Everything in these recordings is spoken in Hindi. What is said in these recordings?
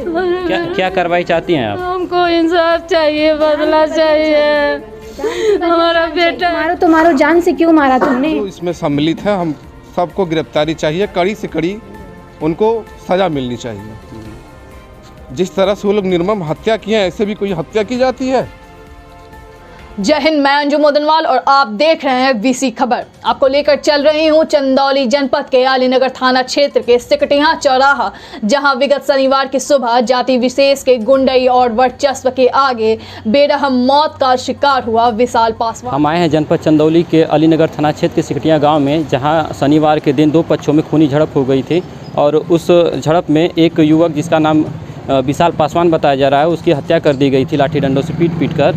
क्या कार्रवाई चाहती हैं आप? हमको इंसाफ चाहिए, बदला चाहिए। हमारा बेटा तुम्हारो जान से क्यों मारा तुमने? जो इसमें सम्मिलित है, हम सबको गिरफ्तारी चाहिए, कड़ी से कड़ी उनको सज़ा मिलनी चाहिए। जिस तरह से वो लोग निर्मम हत्या किए हैं, ऐसे भी कोई हत्या की जाती है? जय हिंद, मैं अंजू मोदनवाल और आप देख रहे हैं वीसी खबर। आपको लेकर चल रही हूं चंदौली जनपद के अलीनगर थाना क्षेत्र के सिकटिया चौराहा, जहां विगत शनिवार की सुबह जाति विशेष के गुंडई और वर्चस्व के आगे बेरहम मौत का शिकार हुआ विशाल पासवान। हम आए हैं जनपद चंदौली के अलीनगर थाना क्षेत्र के सिकटिया गाँव में, जहाँ शनिवार के दिन दो पक्षों में खूनी झड़प हो गई थी और उस झड़प में एक युवक जिसका नाम विशाल पासवान बताया जा रहा है, उसकी हत्या कर दी गई थी लाठी डंडों से पीट कर,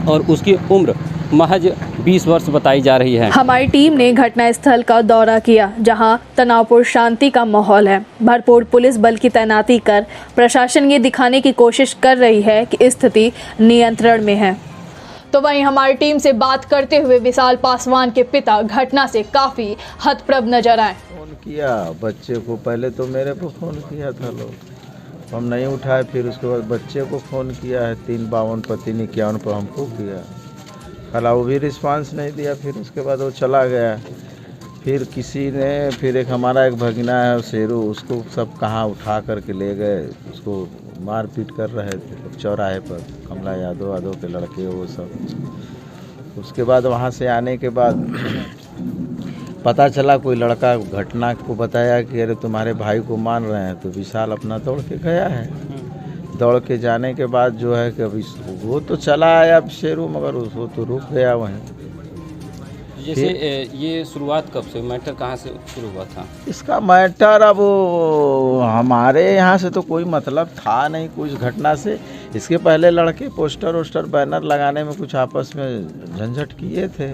और उसकी उम्र महज 20 वर्ष बताई जा रही है। हमारी टीम ने घटनास्थल का दौरा किया, जहां तनावपूर्ण शांति का माहौल है। भरपूर पुलिस बल की तैनाती कर प्रशासन ये दिखाने की कोशिश कर रही है कि स्थिति नियंत्रण में है। तो वहीं हमारी टीम से बात करते हुए विशाल पासवान के पिता घटना से काफी हतप्रभ नजर आए। फोन किया बच्चे को, पहले तो मेरे को फ़ोन किया था लोग, हम नहीं उठाए, फिर उसके बाद बच्चे को फ़ोन किया है 352 पर 351 पर हमको किया, कल वो भी रिस्पांस नहीं दिया। फिर उसके बाद वो चला गया। फिर किसी ने, फिर एक हमारा एक भगिना है शेरू, उसको सब कहाँ उठा करके ले गए, उसको मारपीट कर रहे थे चौराहे पर, कमला यादव के लड़के वो सब। उसके बाद वहाँ से आने के बाद पता चला, कोई लड़का घटना को बताया कि अरे तुम्हारे भाई को मान रहे हैं, तो विशाल अपना दौड़ के गया है। दौड़ के जाने के बाद जो है कि अभी वो तो चला आया शेरू, मगर वो तो रुक गया वहीं। जैसे ये शुरुआत कब से, मैटर कहाँ से शुरू हुआ था? इसका मैटर अब हमारे यहाँ से तो कोई मतलब था नहीं कुछ घटना से। इसके पहले लड़के पोस्टर वोस्टर बैनर लगाने में कुछ आपस में झंझट किए थे,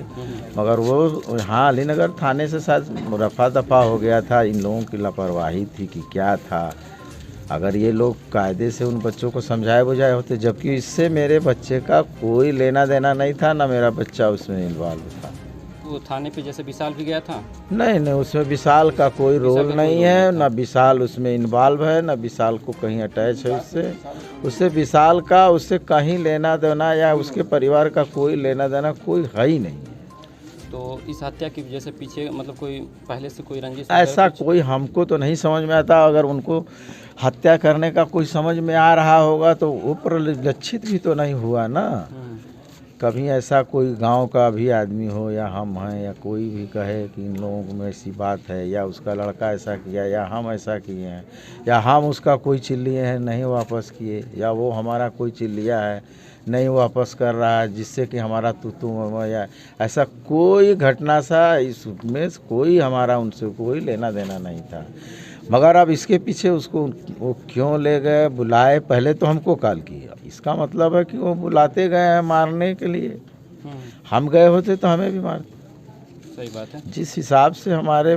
मगर वो हाँ अलीनगर थाने से शायद रफा दफा हो गया था। इन लोगों की लापरवाही थी कि क्या था, अगर ये लोग कायदे से उन बच्चों को समझाए बुझाए होते, जबकि इससे मेरे बच्चे का कोई लेना देना नहीं था, ना मेरा बच्चा उसमें इन्वॉल्व था। वो थाने पे जैसे विशाल भी गया था? नहीं, उसमें विशाल का कोई रोल नहीं है, ना विशाल उसमें इन्वॉल्व है, ना विशाल को कहीं अटैच है उससे विशाल का उससे कहीं लेना देना या उसके परिवार का कोई लेना देना कोई है ही नहीं। तो इस हत्या की वजह से पीछे मतलब कोई पहले से कोई रंजिश ऐसा कोई हमको तो नहीं समझ में आता। अगर उनको हत्या करने का कोई समझ में आ रहा होगा तो वो प्रलक्षित भी तो नहीं हुआ ना। कभी ऐसा कोई गांव का भी आदमी हो या हम हैं या कोई भी कहे कि इन लोगों में ऐसी बात है, या उसका लड़का ऐसा किया, या हम ऐसा किए हैं, या हम उसका कोई चीज़ लिए हैं नहीं वापस किए, या वो हमारा कोई चीज़ लिया है नहीं वापस कर रहा है, जिससे कि हमारा तू या ऐसा कोई घटना सा इसमें कोई हमारा उनसे कोई लेना देना नहीं था। मगर अब इसके पीछे उसको वो क्यों ले गए, बुलाए, पहले तो हमको कॉल किया, इसका मतलब है कि वो बुलाते गए हैं मारने के लिए। हम गए होते तो हमें भी मारते। सही बात है। जिस हिसाब से हमारे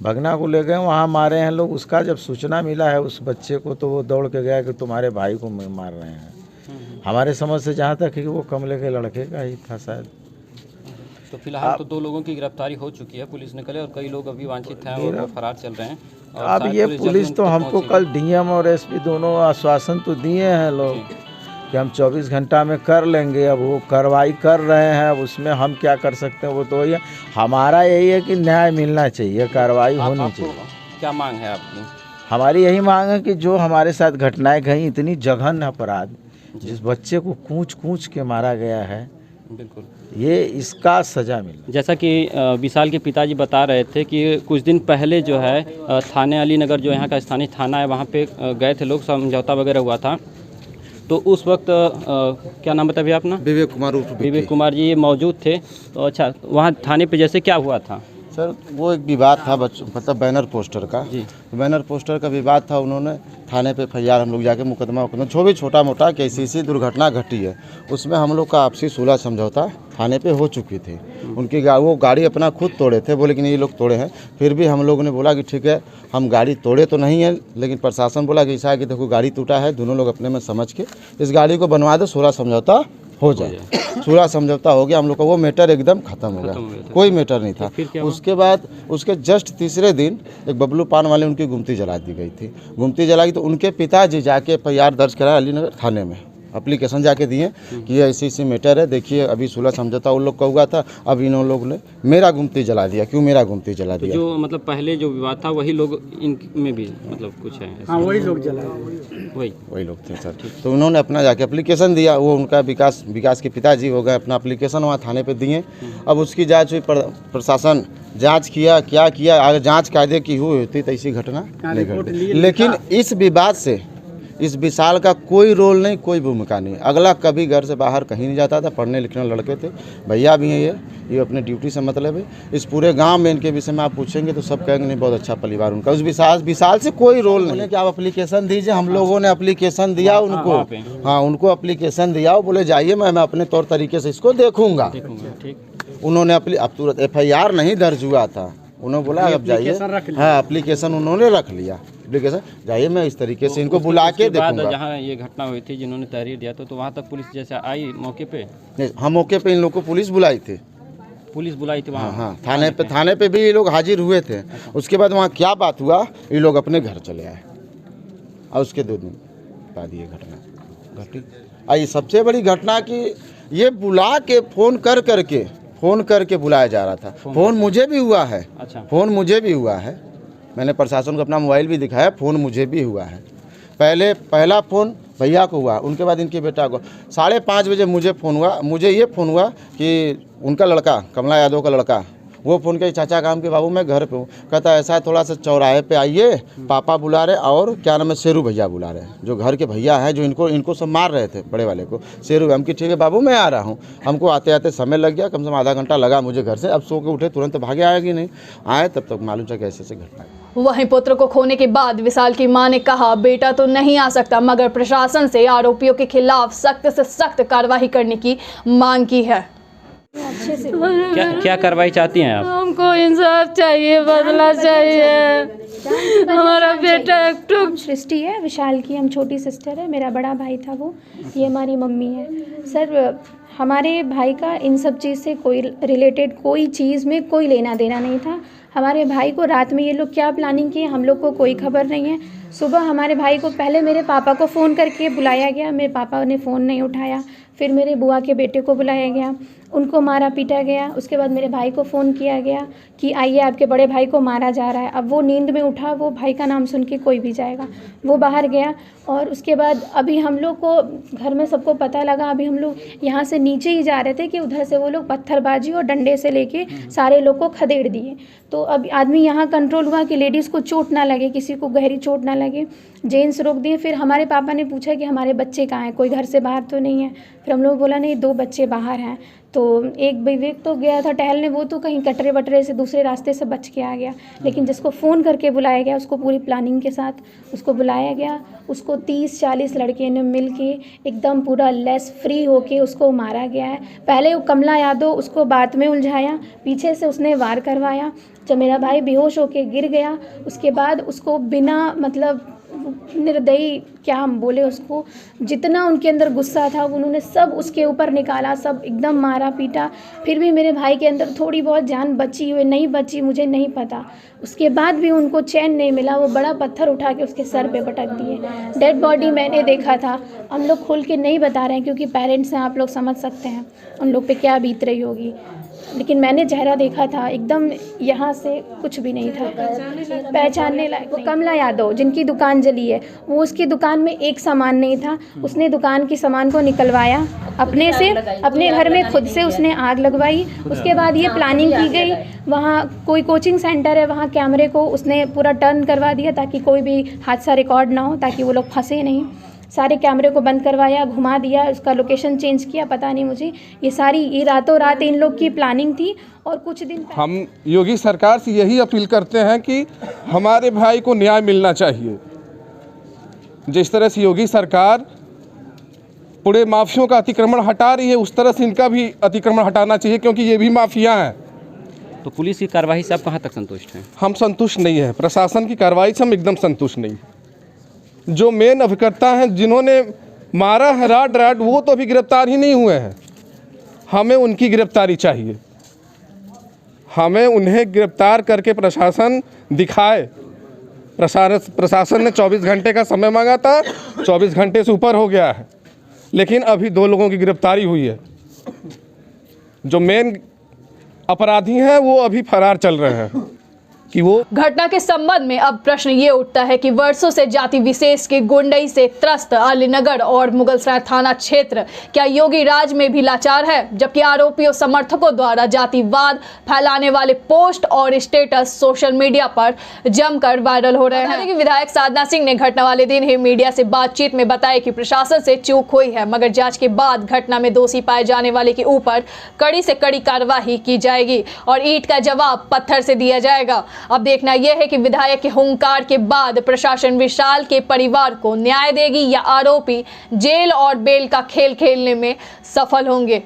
भगना को ले गए वहाँ मारे हैं लोग, उसका जब सूचना मिला है उस बच्चे को, तो वो दौड़ के गया कि तुम्हारे भाई को मार रहे हैं। हमारे समझ से जहाँ तक है कि वो कमले के लड़के का ही था शायद। तो फिलहाल तो 2 लोगों की गिरफ्तारी हो चुकी है पुलिस ने कल, और कई लोग अभी वांछित हैं और वो फरार चल रहे हैं। अब ये पुलिस तो हमको कल डीएम और एसपी दोनों आश्वासन तो दिए हैं लोग कि हम 24 घंटा में कर लेंगे। अब वो कार्रवाई कर रहे हैं, अब उसमें हम क्या कर सकते हैं, वो तो ये हमारा यही है कि न्याय मिलना चाहिए, कार्रवाई होनी चाहिए। क्या मांग है आपकी? हमारी यही मांग है कि जो हमारे साथ घटनाएं गई, इतनी जघन्य अपराध, जिस बच्चे को कूच के मारा गया है, बिल्कुल ये इसका सज़ा मिले। जैसा कि विशाल के पिताजी बता रहे थे कि कुछ दिन पहले जो है थाने अलीनगर, जो यहाँ का स्थानीय थाना है, वहाँ पे गए थे लोग, समझौता वगैरह हुआ था। तो उस वक्त क्या नाम बताया आपने? विवेक कुमार जी ये मौजूद थे। तो अच्छा, वहाँ थाने पे जैसे क्या हुआ था? सर वो एक विवाद था मतलब बैनर पोस्टर का जी। बैनर पोस्टर का विवाद था, उन्होंने थाने पे FIR हम लोग जाके मुकदमा जो भी छोटा मोटा कैसी दुर्घटना घटी है उसमें हम लोग का आपसी सुलह समझौता थाने पे हो चुकी थी। उनकी वो गाड़ी अपना खुद तोड़े थे, बोले कि नहीं ये लोग तोड़े हैं। फिर भी हम लोगों ने बोला कि ठीक है, हम गाड़ी तोड़े तो नहीं है, लेकिन प्रशासन बोला कि ऐसा है कि देखो गाड़ी टूटा है, दोनों लोग अपने में समझ के इस गाड़ी को बनवा दो, सुलह समझौता हो जाए, सुलह समझौता हो गया हम लोग का, वो मैटर एकदम खत्म हो गया, कोई मैटर नहीं था। फिर क्या हुआ? उसके बाद उसके जस्ट तीसरे दिन एक बबलू पान वाले उनकी गुमती जला दी गई थी। गुमती जलाई तो उनके पिताजी जाके FIR दर्ज कराया अलीनगर थाने में, एप्लीकेशन जाके दिए कि ये ऐसी मैटर है, देखिए अभी सुलह समझौता उन लोग का हुआ था, अब इन लोग ने मेरा गुमती जला दिया। क्यों मेरा गुमती जला तो दिया? जो मतलब पहले जो विवाद था वही लोग इनमें भी मतलब कुछ है ऐसा? हाँ वही लोग जला वही लोग थे सर। तो उन्होंने अपना जाके एप्लीकेशन दिया, वो उनका विकास के पिताजी हो गए, अपना एप्लीकेशन वहाँ थाने पे दिए। अब उसकी जांच हुई, प्रशासन जांच किया, क्या किया, अगर जांच कायदे की हुई होती तो ऐसी घटना नहीं घटी। लेकिन इस विवाद से इस विशाल का कोई रोल नहीं, कोई भूमिका नहीं। अगला कभी घर से बाहर कहीं नहीं जाता था, पढ़ने लिखने लड़के थे, भैया भी हैं ये अपने ड्यूटी से मतलब है। इस पूरे गांव में इनके विषय में आप पूछेंगे तो सब कहेंगे नहीं बहुत अच्छा परिवार उनका। उस विशाल से कोई रोल नहीं कि आप एप्लीकेशन दीजिए, हम लोगों ने एप्लीकेशन दिया उनको, हाँ उनको एप्लीकेशन दिया, वो बोले जाइए मैं अपने तौर तरीके से इसको देखूंगा। उन्होंने अब तुरंत FIR नहीं दर्ज हुआ था, उन्होंने बोला अब जाइए, हाँ एप्लीकेशन उन्होंने रख लिया, एप्लीकेशन जाइए मैं इस तरीके से इनको बुला के देखूंगा। जहाँ ये घटना हुई थी जिन्होंने तहरीर दिया तो वहाँ तक पुलिस जैसे आई मौके पे? हम मौके पे इन लोग को पुलिस बुलाई थी, पुलिस बुलाई थी वहाँ? हाँ थाने पे भी ये लोग हाजिर हुए थे। उसके बाद वहाँ क्या बात हुआ, ये लोग अपने घर चले आए और उसके 2 दिन बाद ये घटना घटी। ये सबसे बड़ी घटना कि ये बुला के फ़ोन करके बुलाया जा रहा था। फ़ोन मुझे भी हुआ है, अच्छा फ़ोन मुझे भी हुआ है, मैंने प्रशासन को अपना मोबाइल भी दिखाया, फ़ोन मुझे भी हुआ है। पहला फ़ोन भैया को हुआ, उनके बाद इनके बेटा को। 5:30 बजे मुझे ये फ़ोन हुआ कि उनका लड़का कमला यादव का लड़का वो फ़ोन किया, चाचा काम के बाबू मैं घर पे हूँ। कहता ऐसा है थोड़ा सा चौराहे पे आइए, पापा बुला रहे और क्या नाम है शेरू भैया बुला रहे हैं, जो घर के भैया हैं जो इनको सब मार रहे थे बड़े वाले को, शेरू। हम कि ठीक है बाबू मैं आ रहा हूँ। हमको आते आते समय लग गया, कम से कम आधा घंटा लगा मुझे घर से। अब सो के उठे तुरंत भागे आएगी नहीं, आए तब तक मालूम चला ऐसे घटना। वहीं पुत्र को खोने के बाद विशाल की मां ने कहा बेटा तो नहीं आ सकता, मगर प्रशासन से आरोपियों के खिलाफ सख्त से सख्त कार्रवाई करने की मांग की है। क्या कार्रवाई चाहती हैं आप? हमको इंसाफ चाहिए, बदला चाहिए। हमारा बेटा एक सृष्टि है, विशाल की हम छोटी सिस्टर है, मेरा बड़ा भाई था वो, ये हमारी मम्मी है। सर हमारे भाई का इन सब चीज़ से कोई रिलेटेड कोई चीज़ में कोई लेना देना नहीं था। हमारे भाई को रात में ये लोग क्या प्लानिंग किए हम लोग को कोई खबर नहीं है। सुबह हमारे भाई को पहले मेरे पापा को फ़ोन करके बुलाया गया, मेरे पापा ने फ़ोन नहीं उठाया। फिर मेरे बुआ के बेटे को बुलाया गया, उनको मारा पीटा गया। उसके बाद मेरे भाई को फ़ोन किया गया कि आइए आपके बड़े भाई को मारा जा रहा है। अब वो नींद में उठा, वो भाई का नाम सुन के कोई भी जाएगा, वो बाहर गया। और उसके बाद अभी हम लोग को घर में सबको पता लगा, अभी हम लोग यहाँ से नीचे ही जा रहे थे कि उधर से वो लोग पत्थरबाजी और डंडे से लेके सारे लोग को खदेड़ दिए। तो अब आदमी यहाँ कंट्रोल हुआ कि लेडीज़ को चोट ना लगे, किसी को गहरी चोट ना लगे, जेंट्स रोक दिए। फिर हमारे पापा ने पूछा कि हमारे बच्चे कहाँ हैं, कोई घर से बाहर तो नहीं है। फिर हम लोग बोला नहीं 2 बच्चे बाहर हैं। तो एक विवेक तो गया था टहलने, वो तो कहीं कटरे बटरे से दूसरे रास्ते से बच के आ गया। लेकिन जिसको फ़ोन करके बुलाया गया, उसको पूरी प्लानिंग के साथ उसको बुलाया गया, उसको 30-40 लड़के ने मिल के एकदम पूरा लेस फ्री होके उसको मारा गया है। पहले वो कमला यादव उसको बात में उलझाया, पीछे से उसने वार करवाया। जब मेरा भाई बेहोश होके गिर गया, उसके बाद उसको बिना मतलब निर्दयी क्या हम बोले उसको, जितना उनके अंदर गुस्सा था उन्होंने सब उसके ऊपर निकाला, सब एकदम मारा पीटा। फिर भी मेरे भाई के अंदर थोड़ी बहुत जान बची हुई नहीं बची मुझे नहीं पता। उसके बाद भी उनको चैन नहीं मिला, वो बड़ा पत्थर उठा के उसके सर पे पटक दिए। डेड बॉडी मैंने देखा था, हम लोग खुल के नहीं बता रहे हैं क्योंकि पेरेंट्स हैं, आप लोग समझ सकते हैं उन लोग पे क्या बीत रही होगी। लेकिन मैंने चेहरा देखा था, एकदम यहाँ से कुछ भी नहीं था पहचानने लायक। वो कमला यादव जिनकी दुकान जली है, वो उसकी दुकान में एक सामान नहीं था, उसने दुकान की सामान को निकलवाया अपने से, अपने घर में खुद से उसने आग लगवाई। उसके बाद ये प्लानिंग की गई, वहाँ कोई कोचिंग सेंटर है, वहाँ कैमरे को उसने पूरा टर्न करवा दिया ताकि कोई भी हादसा रिकॉर्ड ना हो, ताकि वो लोग फंसे नहीं। सारे कैमरे को बंद करवाया, घुमा दिया, उसका लोकेशन चेंज किया, पता नहीं मुझे। ये रातों रात इन लोग की प्लानिंग थी। और कुछ दिन हम योगी सरकार से यही अपील करते हैं कि हमारे भाई को न्याय मिलना चाहिए। जिस तरह से योगी सरकार पूरे माफियों का अतिक्रमण हटा रही है, उस तरह से इनका भी अतिक्रमण हटाना चाहिए, क्योंकि ये भी माफिया हैं। तो पुलिस की कार्रवाई से आप कहाँ तक संतुष्ट हैं? हम संतुष्ट नहीं हैं, प्रशासन की कार्रवाई से हम एकदम संतुष्ट नहीं हैं। जो मेन अभिकर्ता हैं, जिन्होंने मारा है राड राड, वो तो अभी गिरफ्तार ही नहीं हुए हैं। हमें उनकी गिरफ्तारी चाहिए, हमें उन्हें गिरफ्तार करके प्रशासन दिखाए। प्रशासन ने 24 घंटे का समय मांगा था, 24 घंटे से ऊपर हो गया है, लेकिन अभी 2 लोगों की गिरफ्तारी हुई है। जो मेन अपराधी हैं वो अभी फरार चल रहे हैं। कि वो घटना के संबंध में अब प्रश्न ये उठता है कि वर्षों से जाति विशेष की गुंडई से त्रस्त अलीनगर और मुगलसराय थाना क्षेत्र क्या योगी राज में भी लाचार है, जबकि आरोपियों समर्थकों द्वारा जातिवाद फैलाने वाले पोस्ट और स्टेटस सोशल मीडिया पर जमकर वायरल हो रहे हैं। कि विधायक साधना सिंह ने घटना वाले दिन ही मीडिया से बातचीत में बताया कि प्रशासन से चूक हुई है, मगर जांच के बाद घटना में दोषी पाए जाने वाले के ऊपर कड़ी से कड़ी कार्रवाई की जाएगी और ईंट का जवाब पत्थर से दिया जाएगा। अब देखना यह है कि विधायक के हुंकार के बाद प्रशासन विशाल के परिवार को न्याय देगी या आरोपी जेल और बेल का खेल खेलने में सफल होंगे।